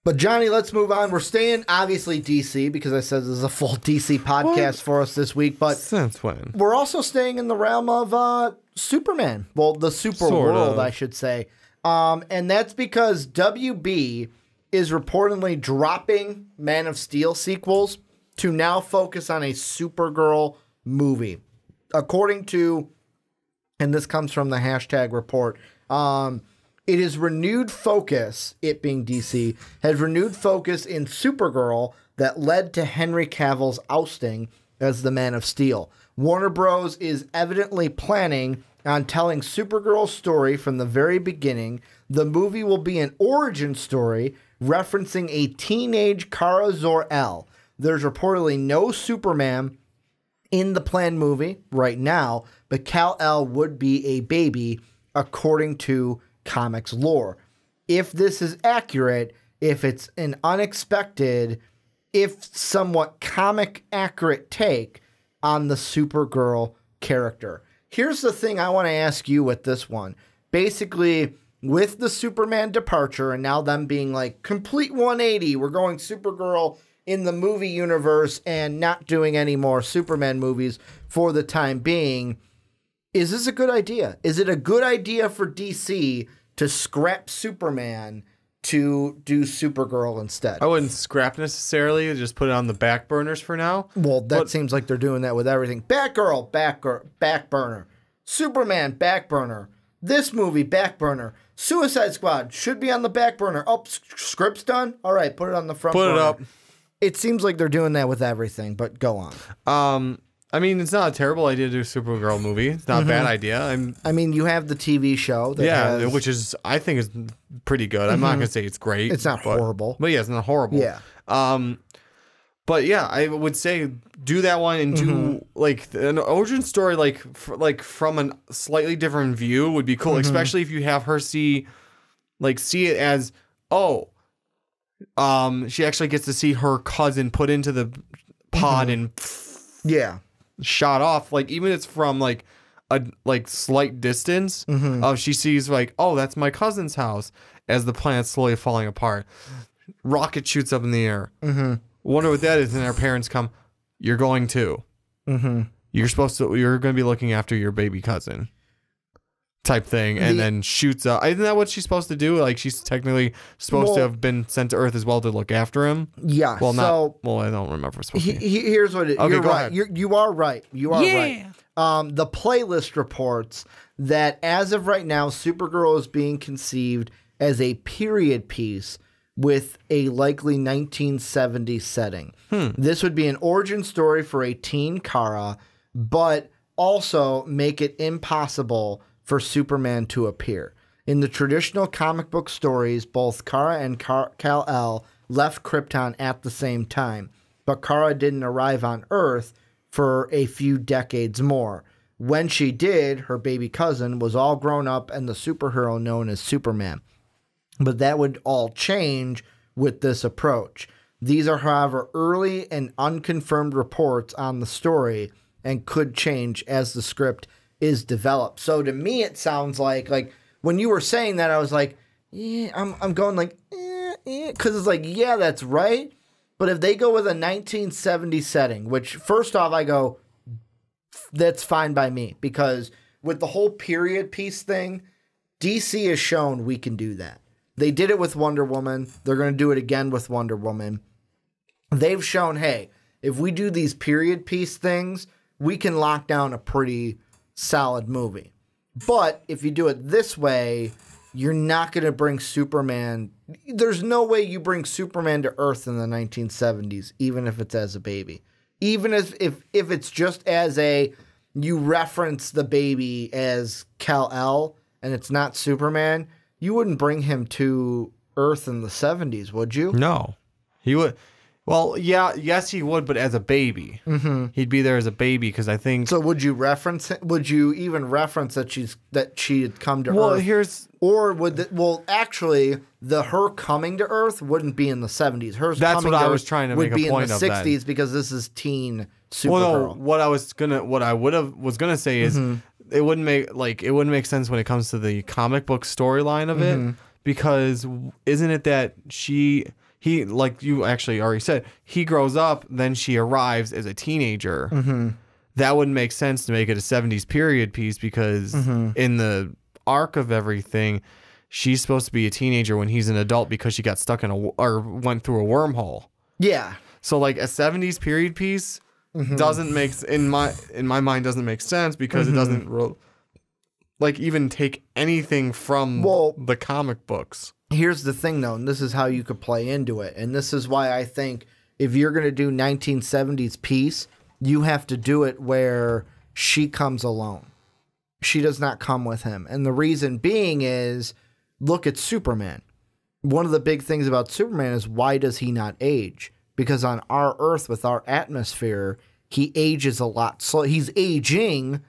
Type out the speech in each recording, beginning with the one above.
But Johnny, let's move on. We're staying, obviously, DC, because I said this is a full DC podcast for us this week. But since when? We're also staying in the realm of Superman. Well, the super world, I should say. And that's because WB is reportedly dropping Man of Steel sequels to now focus on a Supergirl movie. According to, and this comes from the hashtag report, it is renewed focus, it being DC, has renewed focus in Supergirl that led to Henry Cavill's ousting as the Man of Steel. Warner Bros. Is evidently planning on telling Supergirl's story from the very beginning. The movie will be an origin story referencing a teenage Kara Zor-El. There's reportedly no Superman in the planned movie right now, but Kal-El would be a baby according to comics lore. If this is accurate, if it's an unexpected, if somewhat comic accurate take on the Supergirl character. Here's the thing I want to ask you with this one. Basically, with the Superman departure and now them being like complete 180, we're going Supergirl in the movie universe and not doing any more Superman movies for the time being. Is this a good idea? Is it a good idea for DC to scrap Superman to do Supergirl instead? I wouldn't scrap necessarily, just put it on the back burners for now. Well, that seems like they're doing that with everything. Batgirl, back burner. Superman, back burner. This movie, back burner. Suicide Squad should be on the back burner. Oh, script's done? All right, put it on the front burner. Put it up. It seems like they're doing that with everything, but go on. I mean, it's not a terrible idea to do a Supergirl movie. It's not a bad idea. I mean, you have the TV show. That which is, I think, is pretty good. I'm not going to say it's great. It's not horrible. But yeah, it's not horrible. Yeah. But yeah, I would say do that one and do like an origin story, like from a slightly different view would be cool. Especially if you have her see it as, she actually gets to see her cousin put into the pod and shot off. Like even if it's from like a slight distance, she sees like, oh, that's my cousin's house as the planet's slowly falling apart. Rocket shoots up in the air. Wonder what that is. And our parents come, you're going to. You're going to be looking after your baby cousin. Type thing, and then shoots up. Isn't that what she's supposed to do? Like she's technically supposed to have been sent to Earth as well to look after him. Yeah. Well, I don't remember. Here's what it. Okay, you're right. You are right. You are right. The playlist reports that as of right now, Supergirl is being conceived as a period piece with a likely 1970s setting. This would be an origin story for a teen Kara, but also make it impossible for Superman to appear. In the traditional comic book stories, both Kara and Kal-El left Krypton at the same time, but Kara didn't arrive on Earth for a few decades more. When she did, her baby cousin was all grown up and the superhero known as Superman. But that would all change with this approach. These are, however, early and unconfirmed reports on the story and could change as the script is developed. So to me, it sounds like when you were saying that, I was like, yeah, I'm going like, because it's like, yeah, that's right. But if they go with a 1970 setting, which first off, I go, that's fine by me, because with the whole period piece thing, DC has shown we can do that. They did it with Wonder Woman. They're going to do it again with Wonder Woman. They've shown, hey, if we do these period piece things, we can lock down a pretty solid movie. But if you do it this way, you're not going to bring Superman. There's no way you bring Superman to Earth in the 1970s, even if it's as a baby. Even if it's just as you reference the baby as Kal-El and it's not Superman, you wouldn't bring him to Earth in the 70s, would you? No. He would. Well, yes, he would, but as a baby. He'd be there as a baby, because I think... So would you reference it? Would you even reference that she had come to Earth? Actually, her coming to Earth wouldn't be in the 70s. That's what I was trying to make a point of. Would be in the 60s, because this is teen Supergirl. Well, no, what I was gonna say is it wouldn't make sense when it comes to the comic book storyline of it, because isn't it that he, like you actually already said, he grows up, then she arrives as a teenager. Mm-hmm. That wouldn't make sense to make it a 70s period piece because in the arc of everything, she's supposed to be a teenager when he's an adult because she got stuck in or went through a wormhole. Yeah. So like a 70s period piece doesn't make in my mind doesn't make sense because it doesn't like even take anything from the comic books. Here's the thing though, and this is how you could play into it. And this is why I think if you're going to do 1970s piece, you have to do it where she comes alone. She does not come with him. And the reason being is, look at Superman. One of the big things about Superman is why does he not age? Because on our Earth with our atmosphere, he ages a lot slow. He's aging,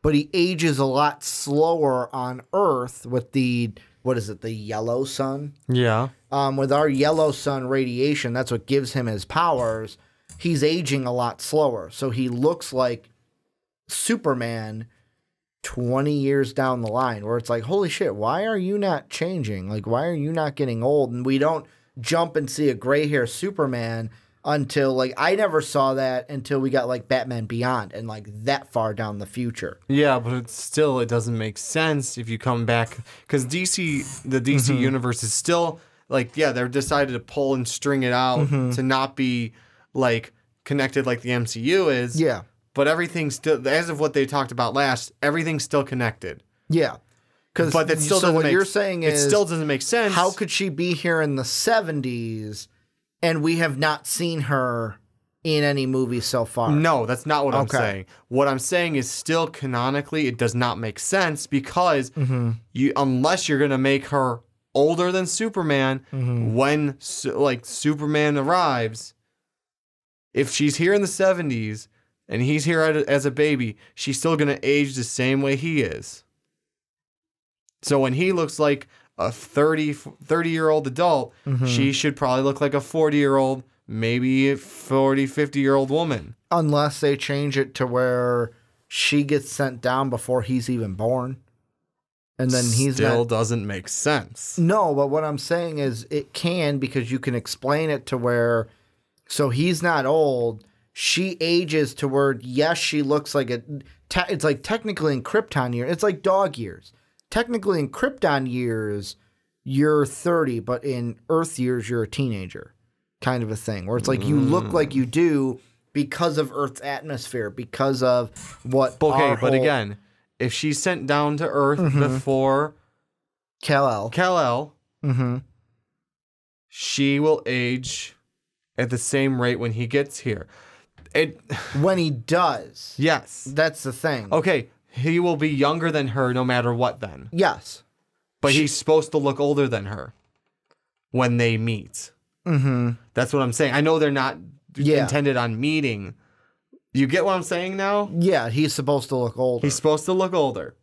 but he ages a lot slower on Earth with the, what is it, the yellow sun? Yeah. With our yellow sun radiation, that's what gives him his powers. He's aging a lot slower. So he looks like Superman 20 years down the line, where it's like, holy shit, why are you not changing? Like, why are you not getting old? And we don't jump and see a gray hair Superman until, like, I never saw that until we got, like, Batman Beyond and, like, that far down the future. Yeah, but it doesn't make sense if you come back, because the DC universe is still, like, yeah, they're decided to pull and string it out to not be, like, connected like the MCU is. Yeah. But everything's still, as of what they talked about last, everyth's still connected. Yeah. But that still doesn't what you're saying is, it still doesn't make sense. How could she be here in the 70s and we have not seen her in any movie so far? No, that's not what I'm saying. What I'm saying is still canonically, it does not make sense because unless you're going to make her older than Superman when like Superman arrives, if she's here in the 70s and he's here as a baby, she's still going to age the same way he is. So when he looks like a 30-year-old adult, she should probably look like a 40-year-old, maybe a 40, 50-year-old woman. Unless they change it to where she gets sent down before he's even born. And then he's still doesn't make sense. No, but what I'm saying is it can, because you can explain it to where, so he's not old. She ages to where, yes, she looks like it's like technically in Krypton years. It's like dog years. Technically in Krypton years, you're 30, but in Earth years, you're a teenager, kind of a thing. Where it's like you look like you do because of Earth's atmosphere, because of what. Okay, but again, if she's sent down to Earth before Kal-El, she will age at the same rate when he gets here. When he does. Yes. That's the thing. Okay. He will be younger than her no matter what then. Yes. But he's supposed to look older than her when they meet. That's what I'm saying. I know they're not intended on meeting. You get what I'm saying now? Yeah, he's supposed to look older. He's supposed to look older.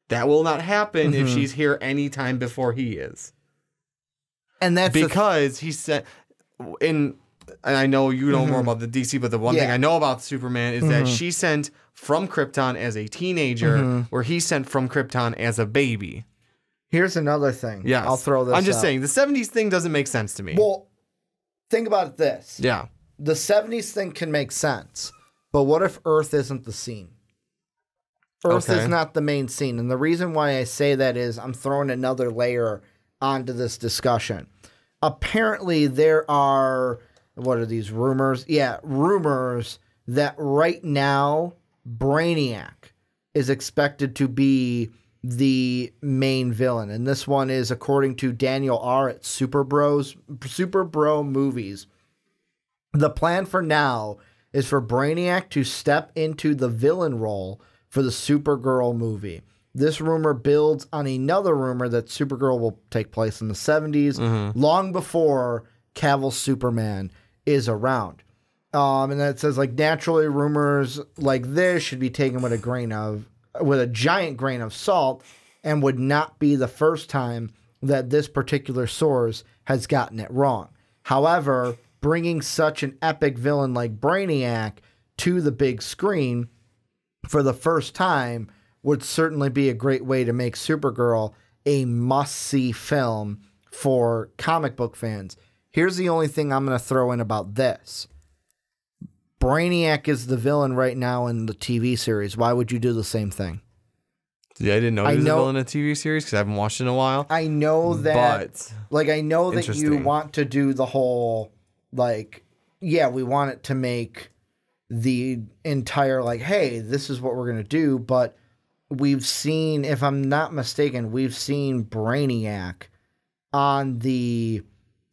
That will not happen if she's here any time before he is. And that's because he said and I know you know more about the DC, but the one thing I know about Superman is that she sent from Krypton as a teenager, where he sent from Krypton as a baby. Here's another thing. Yes. I'll throw this I'm just out. saying, the 70s thing doesn't make sense to me. Well, think about this. Yeah. The 70s thing can make sense, but what if Earth isn't the scene? Earth is not the main scene. And the reason why I say that is I'm throwing another layer onto this discussion. Apparently, there are... What are these rumors? Yeah, rumors that right now Brainiac is expected to be the main villain. And this one is according to Daniel R. at Superbro Movies. The plan for now is for Brainiac to step into the villain role for the Supergirl movie. This rumor builds on another rumor that Supergirl will take place in the 70s, long before Cavill's Superman is around. And then it says, like, naturally rumors like this should be taken with a giant grain of salt, and would not be the first time that this particular source has gotten it wrong. However, bringing such an epic villain like Brainiac to the big screen for the first time would certainly be a great way to make Supergirl a must-see film for comic book fans. Here's the only thing I'm going to throw in about this. Brainiac is the villain right now in the TV series. Why would you do the same thing? Yeah, I didn't know he was a villain in a TV series because I haven't watched it in a while. I know that, I know that you want to do the whole, we want it to make the entire, hey, this is what we're going to do. But we've seen, if I'm not mistaken, we've seen Brainiac on the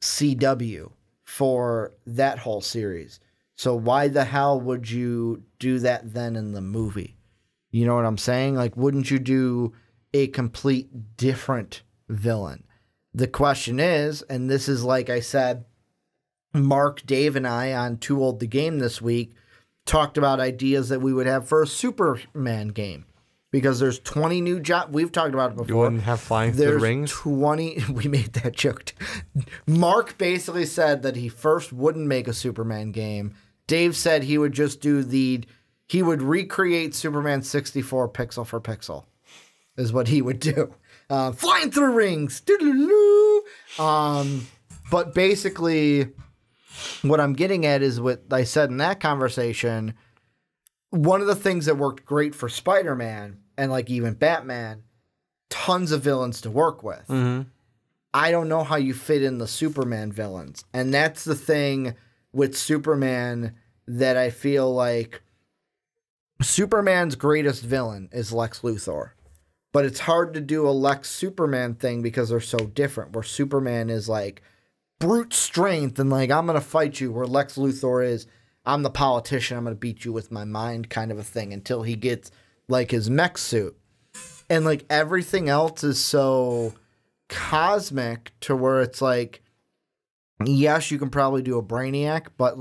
CW for that whole series. So why the hell would you do that then in the movie? You know what I'm saying? Wouldn't you do a complete different villain? The question is, and this is like I said, Mark, Dave, and I on Too Old the Game this week talked about ideas that we would have for a Superman game. Because there's 20 new jobs. We've talked about it before. You wouldn't have flying through the rings? 20. We made that joke. Mark basically said that he first wouldn't make a Superman game. Dave said he would just do he would recreate Superman 64 pixel for pixel, is what he would do. Flying through rings. But basically, what I'm getting at is what I said in that conversation. One of the things that worked great for Spider-Man and even Batman, tons of villains to work with. Mm-hmm. I don't know how you fit in the Superman villains. And that's the thing with Superman that I feel like Superman's greatest villain is Lex Luthor. But it's hard to do a Lex Superman thing because they're so different. Where Superman is brute strength and I'm going to fight you. Where Lex Luthor is, I'm the politician, I'm going to beat you with my mind kind of a thing until he gets his mech suit. And everything else is so cosmic to where it's yes, you can probably do a Brainiac, but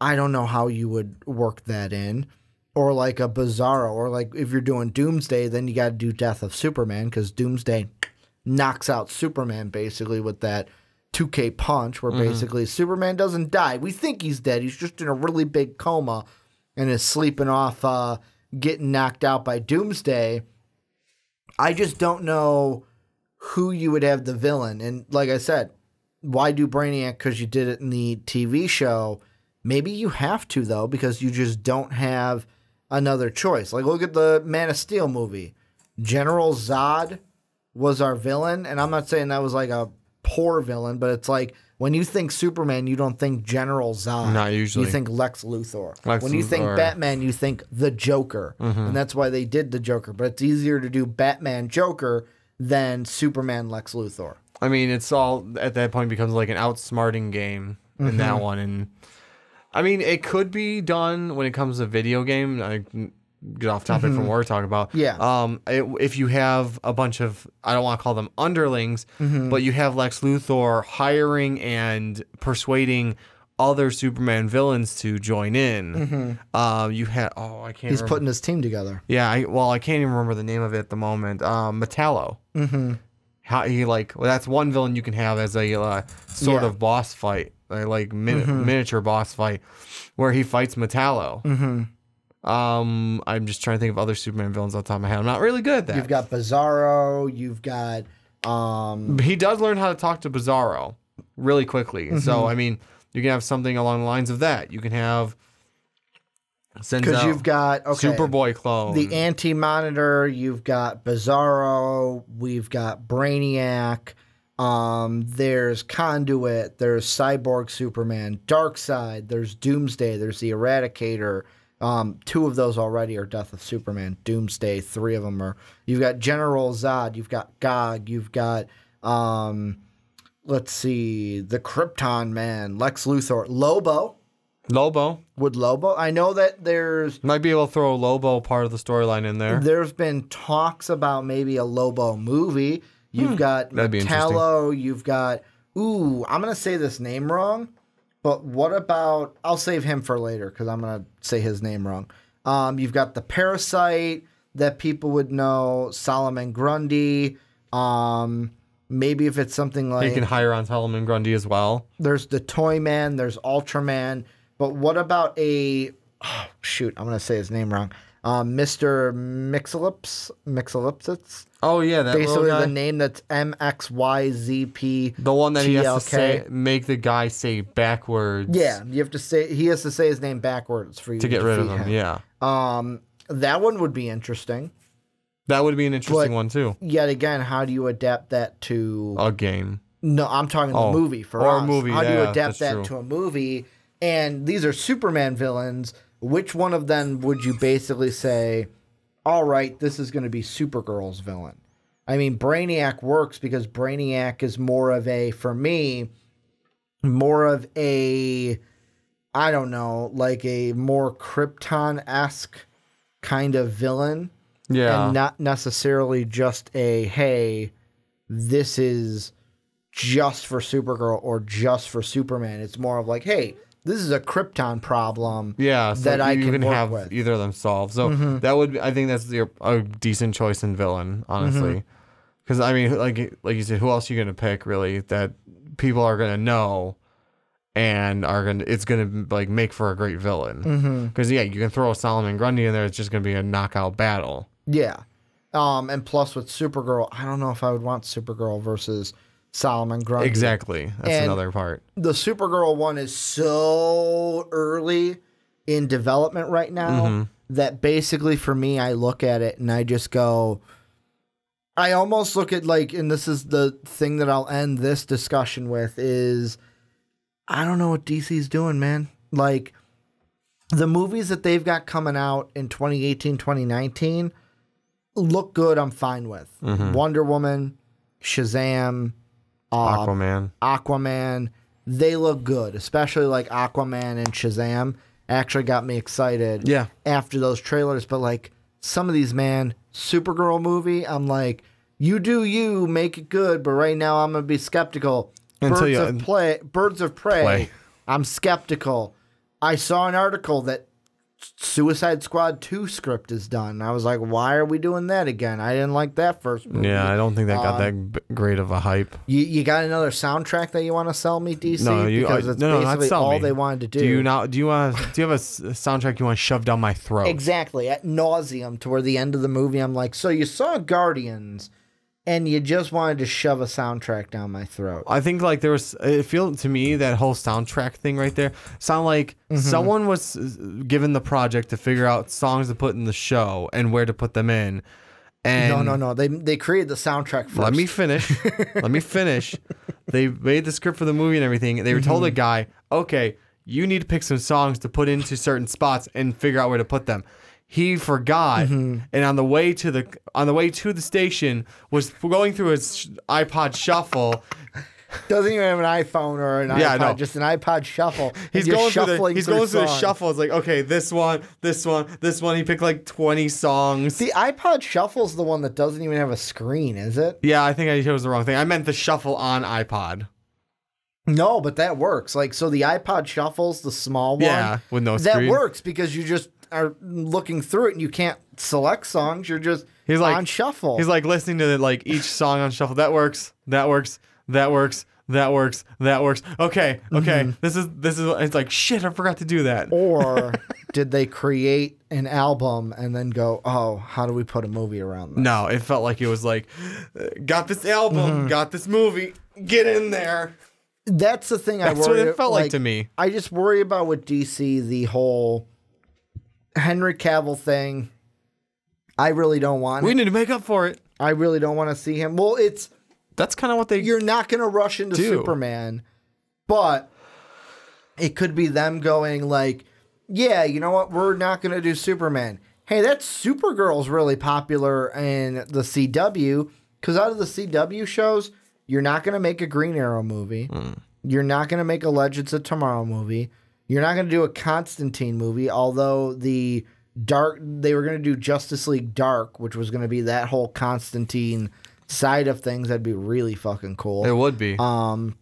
I don't know how you would work that in. Or a Bizarro, or if you're doing Doomsday, then you got to do Death of Superman because Doomsday knocks out Superman basically with that 2K punch where basically Superman doesn't die. We think he's dead. He's just in a really big coma and is sleeping off getting knocked out by Doomsday. I just don't know who you would have the villain. And like I said, why do Brainiac? Because you did it in the TV show. Maybe you have to, though, because you just don't have another choice. Look at the Man of Steel movie. General Zod was our villain, and I'm not saying that was a poor villain, but it's when you think Superman, you don't think General Zod. Not usually. You think Lex Luthor. When you think Batman, you think the Joker, and that's why they did the Joker. But it's easier to do Batman Joker than Superman Lex Luthor. I mean, it's all at that point becomes an outsmarting game in that one, and I mean, it could be done when it comes to video game. I get off topic from what we're talking about. Yeah. If you have a bunch of, I don't want to call them underlings, but you have Lex Luthor hiring and persuading other Superman villains to join in. You had, I can't. He's putting his team together. Yeah. I can't even remember the name of it at the moment. Metallo. How he that's one villain you can have as a sort of boss fight. Miniature boss fight where he fights Metallo. I'm just trying to think of other Superman villains off the top of my head. I'm not really good at that. You've got Bizarro. You've got... He does learn how to talk to Bizarro really quickly. So, I mean, you can have something along the lines of that. You can have... Because you've got... Superboy clone. The Anti-Monitor. You've got Bizarro. We've got Brainiac. There's Conduit, there's Cyborg Superman, Darkseid, there's Doomsday, there's the Eradicator. 2 of those already are Death of Superman. Doomsday, 3 of them are. You've got General Zod, you've got Gog, you've got let's see, the Krypton Man, Lex Luthor, Lobo. Would Lobo? I know that there's... Might be able to throw a Lobo part of the storyline in there. There's been talks about maybe a Lobo movie. You've got Metallo, you've got... Ooh, I'm going to say this name wrong, but what about... I'll save him for later, because I'm going to say his name wrong. You've got the Parasite that people would know, Solomon Grundy. Maybe if it's something like... You can hire on Solomon Grundy as well. There's the Toyman, there's Ultraman, but what about a... Oh, shoot, I'm going to say his name wrong. Mr. Mixellipsis. Oh yeah, that basically little guy? the name that's MXYZP. The one that he has to make the guy say backwards. Yeah, you have to say he has to say his name backwards for you to get rid of him. Yeah. That one would be interesting. That would be an interesting one too. Yet again, how do you adapt that to a game? No, I'm talking the movie for us. A movie. How do you adapt that to a movie? And these are Superman villains. Which one of them would you basically say, all right, this is going to be Supergirl's villain? I mean, Brainiac works because Brainiac is more of a, for me, I don't know, like a more Krypton-esque kind of villain. Yeah. And not necessarily just a, hey, this is just for Supergirl or just for Superman. It's more of like, hey, this is a Krypton problem. Yeah, so that I can work have with. either of them solved. So that would be, I think that's a decent choice in villain, honestly. Because I mean, like you said, who else are you gonna pick really that people are gonna know and it's gonna like make for a great villain? Because yeah, you can throw a Solomon Grundy in there; it's just gonna be a knockout battle. Yeah, and plus with Supergirl, I don't know if I would want Supergirl versus Solomon Grundy. Exactly. That's another part. The Supergirl one is so early in development right now that basically for me, I look at it and I just go, I almost look at like, and this is the thing that I'll end this discussion with is, I don't know what DC's doing, man. Like the movies that they've got coming out in 2018, 2019 look good. I'm fine with Wonder Woman, Shazam, Aquaman, they look good, especially like Aquaman and Shazam actually got me excited after those trailers. But like some of these, man, Supergirl movie, I'm like, you do you, make it good, but right now I'm going to be skeptical. Birds of Prey, I'm skeptical. I saw an article that Suicide Squad 2 script is done. I was like, why are we doing that again? I didn't like that first movie. Yeah, I don't think that got that great of a hype. You got another soundtrack that you want to sell me, DC? No, because it's basically all they wanted to do. Do you have a soundtrack you want shoved down my throat? Exactly, at nauseum, to where the end of the movie I'm like, so you saw Guardians and you just wanted to shove a soundtrack down my throat. I think like it felt to me that whole soundtrack thing right there sounded like someone was given the project to figure out songs to put in the show and where to put them in. And no. They created the soundtrack first. Let me finish. They made the script for the movie and everything. They were told a guy, okay, you need to pick some songs to put into certain spots and figure out where to put them. He forgot, and on the way to the station was going through his iPod Shuffle. Doesn't even have an iPhone or an iPod, just an iPod Shuffle. He's going through the shuffle. It's like, okay, this one. He picked like 20 songs. The iPod Shuffle's the one that doesn't even have a screen, is it? Yeah, I think I chose the wrong thing. I meant the shuffle on iPod. No, but that works. Like, so the iPod Shuffle's the small one. Yeah, with no screen. That works because you just are looking through it and you can't select songs. You're just on shuffle. He's like listening to like each song on shuffle. That works. Okay. This is. It's like shit. I forgot to do that. Or did they create an album and then go, oh, how do we put a movie around this? No, it felt like it was like, got this album, got this movie, get in there. That's the thing. That's what it felt like to me. I just worry about with DC, the whole Henry Cavill thing. I really don't want We need to make up for it. I really don't want to see him. Well, that's kind of what you're not going to rush into Superman, but it could be them going like, yeah, you know what? We're not going to do Superman. Hey, that Supergirl's really popular in the CW, because out of the CW shows, you're not going to make a Green Arrow movie. You're not going to make a Legends of Tomorrow movie. You're not going to do a Constantine movie, although they were going to do Justice League Dark, which was going to be that whole Constantine side of things. That'd be really fucking cool. It would be. Or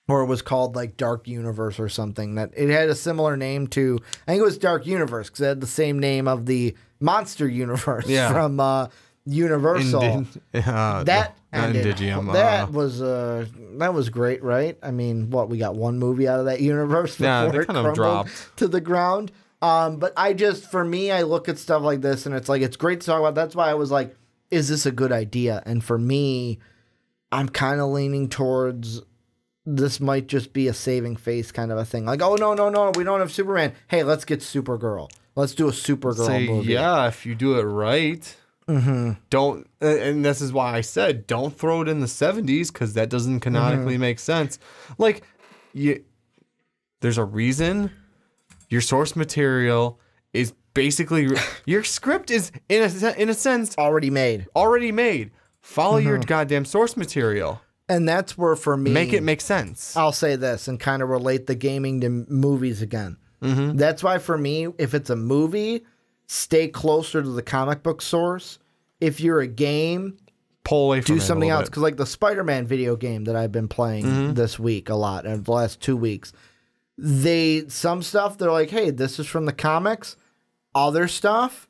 it was called like Dark Universe or something. That it had a similar name to, I think it was Dark Universe because it had the same name of the Monster Universe from Universal. That was great, right? I mean, we got one movie out of that universe before it crumbled to the ground. But for me, I look at stuff like this and it's like, it's great to talk about. That's why I was like, is this a good idea? And for me, I'm kind of leaning towards this might just be a saving face kind of a thing. Like, oh, no, we don't have Superman. Hey, let's get Supergirl. Let's do a Supergirl movie. Yeah, if you do it right. Don't, and this is why I said don't throw it in the 70s because that doesn't canonically make sense. Like, there's a reason your source material is basically your script is in a sense already made. Follow your goddamn source material. And that's where, for me, make it make sense. I'll say this and kind of relate the gaming to movies again. That's why, for me, if it's a movie, stay closer to the comic book source. If you're a game, pull away from it. Do something else. Because, like the Spider-Man video game that I've been playing this week a lot, and the last 2 weeks, some stuff, they're like, hey, this is from the comics. Other stuff,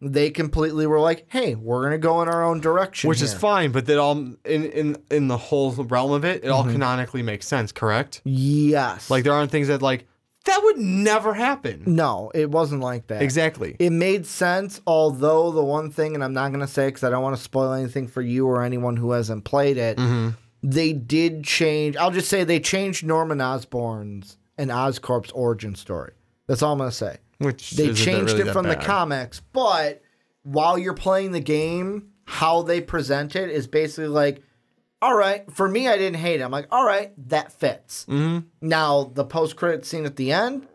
they completely were like, hey, we're going to go in our own direction. Which is fine, but that all in the whole realm of it, it all canonically makes sense, correct? Yes. Like, there aren't things that, like, that would never happen. No, it wasn't like that. Exactly. It made sense, although the one thing, and I'm not going to say because I don't want to spoil anything for you or anyone who hasn't played it, they did change. I'll just say they changed Norman Osborn's and Oscorp's origin story. That's all I'm going to say. They changed it from the comics, but while you're playing the game, how they present it is basically like, all right, for me, I didn't hate it. I'm like, all right, that fits. Now, the post-credit scene at the end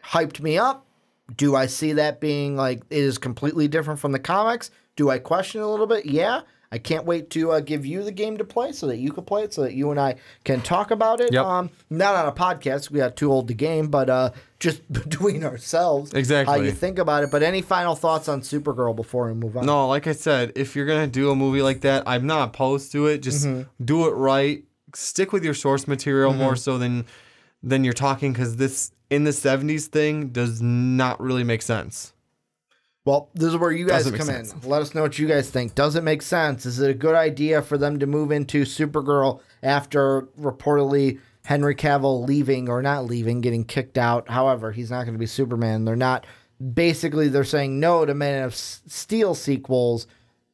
hyped me up. Do I see that being like, it is completely different from the comics? Do I question it a little bit? Yeah. I can't wait to give you the game to play so that you can play it, so that you and I can talk about it. Not on a podcast. We got too old to game, but just between ourselves. Exactly. How you think about it. But any final thoughts on Supergirl before we move on? No, like I said, if you're going to do a movie like that, I'm not opposed to it. Just do it right. Stick with your source material more so than you're talking, because this in the 70s thing does not really make sense. Well, this is where you guys come in. Let us know what you guys think. Does it make sense? Is it a good idea for them to move into Supergirl after reportedly Henry Cavill leaving, or not leaving, getting kicked out? However, he's not going to be Superman. They're saying no to Man of Steel sequels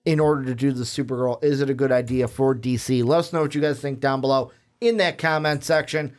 in order to do the Supergirl. Is it a good idea for DC? Let us know what you guys think down below in that comment section.